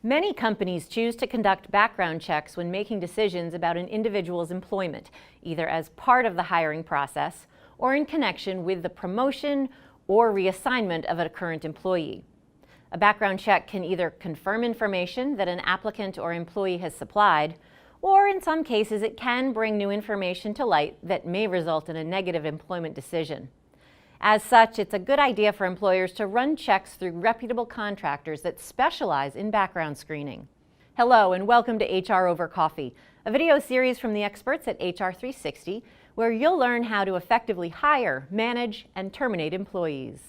Many companies choose to conduct background checks when making decisions about an individual's employment, either as part of the hiring process or in connection with the promotion or reassignment of a current employee. A background check can either confirm information that an applicant or employee has supplied, or in some cases it can bring new information to light that may result in a negative employment decision. As such, it's a good idea for employers to run checks through reputable contractors that specialize in background screening. Hello and welcome to HR Over Coffee, a video series from the experts at HR 360, where you'll learn how to effectively hire, manage, and terminate employees.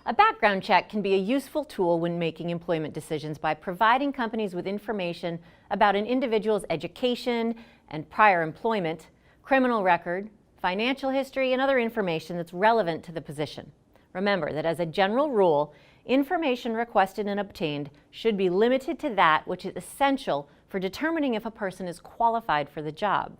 A background check can be a useful tool when making employment decisions by providing companies with information about an individual's education and prior employment, criminal record, financial history, and other information that's relevant to the position. Remember that as a general rule, information requested and obtained should be limited to that which is essential for determining if a person is qualified for the job.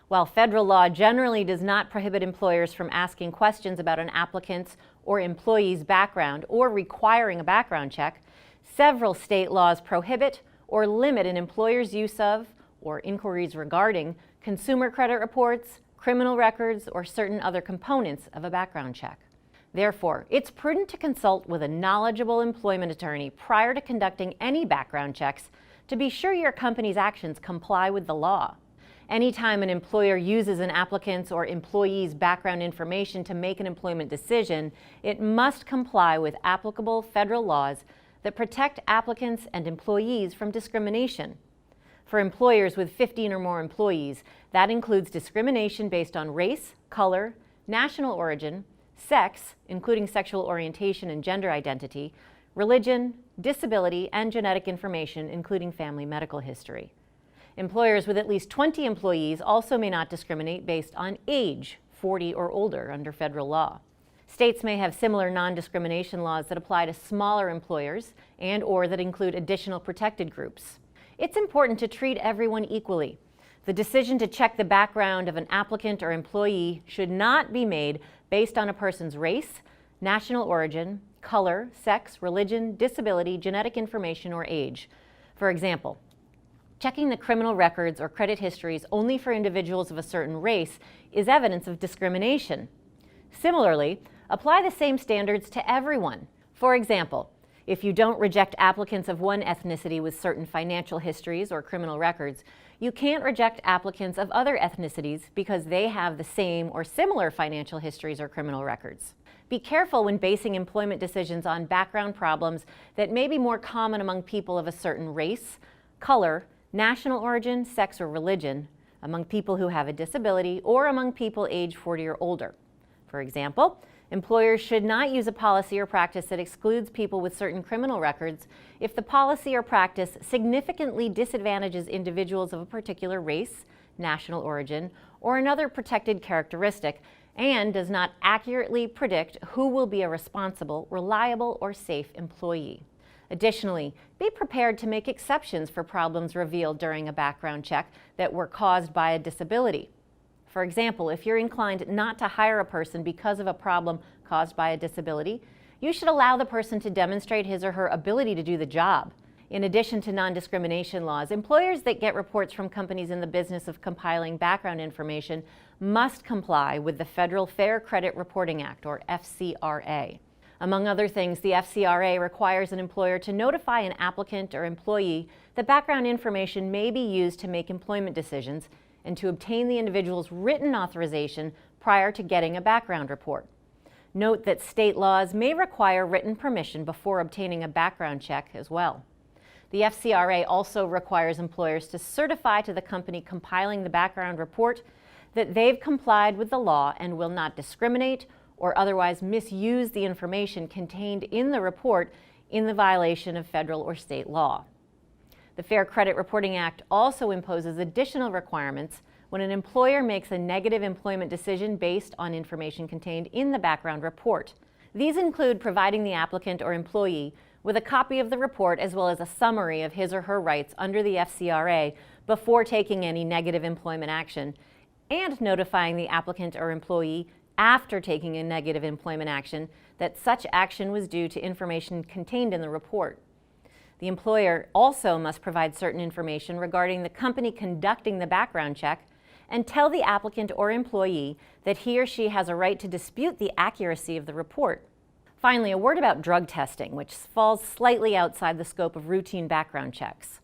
While federal law generally does not prohibit employers from asking questions about an applicant's or employee's background or requiring a background check, several state laws prohibit or limit an employer's use of or inquiries regarding consumer credit reports, criminal records, or certain other components of a background check. Therefore, it's prudent to consult with a knowledgeable employment attorney prior to conducting any background checks to be sure your company's actions comply with the law. Anytime an employer uses an applicant's or employee's background information to make an employment decision, it must comply with applicable federal laws that protect applicants and employees from discrimination. For employers with 15 or more employees, that includes discrimination based on race, color, national origin, sex, including sexual orientation and gender identity, religion, disability, and genetic information, including family medical history. Employers with at least 20 employees also may not discriminate based on age, 40 or older, under federal law. States may have similar non-discrimination laws that apply to smaller employers and/or that include additional protected groups. It's important to treat everyone equally. The decision to check the background of an applicant or employee should not be made based on a person's race, national origin, color, sex, religion, disability, genetic information, or age. For example, checking the criminal records or credit histories only for individuals of a certain race is evidence of discrimination. Similarly, apply the same standards to everyone. For example, if you don't reject applicants of one ethnicity with certain financial histories or criminal records, you can't reject applicants of other ethnicities because they have the same or similar financial histories or criminal records. Be careful when basing employment decisions on background problems that may be more common among people of a certain race, color, national origin, sex, or religion, among people who have a disability, or among people age 40 or older. For example, employers should not use a policy or practice that excludes people with certain criminal records if the policy or practice significantly disadvantages individuals of a particular race, national origin, or another protected characteristic, and does not accurately predict who will be a responsible, reliable, or safe employee. Additionally, be prepared to make exceptions for problems revealed during a background check that were caused by a disability. For example, if you're inclined not to hire a person because of a problem caused by a disability, you should allow the person to demonstrate his or her ability to do the job. In addition to non-discrimination laws, employers that get reports from companies in the business of compiling background information must comply with the Federal Fair Credit Reporting Act, or FCRA. Among other things, the FCRA requires an employer to notify an applicant or employee that background information may be used to make employment decisions and to obtain the individual's written authorization prior to getting a background report. Note that state laws may require written permission before obtaining a background check as well. The FCRA also requires employers to certify to the company compiling the background report that they've complied with the law and will not discriminate or otherwise misuse the information contained in the report in the violation of federal or state law. The Fair Credit Reporting Act also imposes additional requirements when an employer makes a negative employment decision based on information contained in the background report. These include providing the applicant or employee with a copy of the report as well as a summary of his or her rights under the FCRA before taking any negative employment action, and notifying the applicant or employee after taking a negative employment action that such action was due to information contained in the report. The employer also must provide certain information regarding the company conducting the background check and tell the applicant or employee that he or she has a right to dispute the accuracy of the report. Finally, a word about drug testing, which falls slightly outside the scope of routine background checks.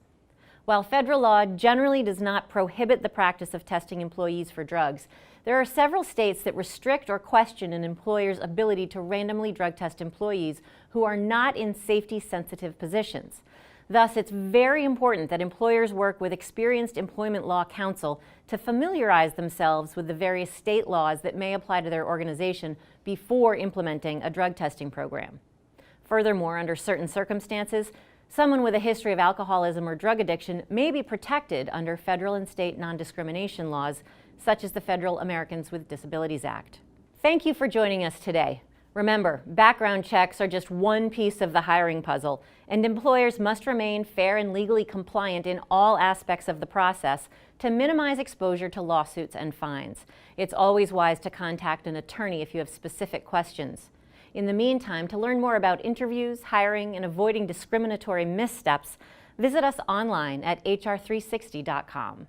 While federal law generally does not prohibit the practice of testing employees for drugs, there are several states that restrict or question an employer's ability to randomly drug test employees who are not in safety-sensitive positions. Thus, it's very important that employers work with experienced employment law counsel to familiarize themselves with the various state laws that may apply to their organization before implementing a drug testing program. Furthermore, under certain circumstances, someone with a history of alcoholism or drug addiction may be protected under federal and state non-discrimination laws, such as the Federal Americans with Disabilities Act. Thank you for joining us today. Remember, background checks are just one piece of the hiring puzzle, and employers must remain fair and legally compliant in all aspects of the process to minimize exposure to lawsuits and fines. It's always wise to contact an attorney if you have specific questions. In the meantime, to learn more about interviews, hiring, and avoiding discriminatory missteps, visit us online at hr360.com.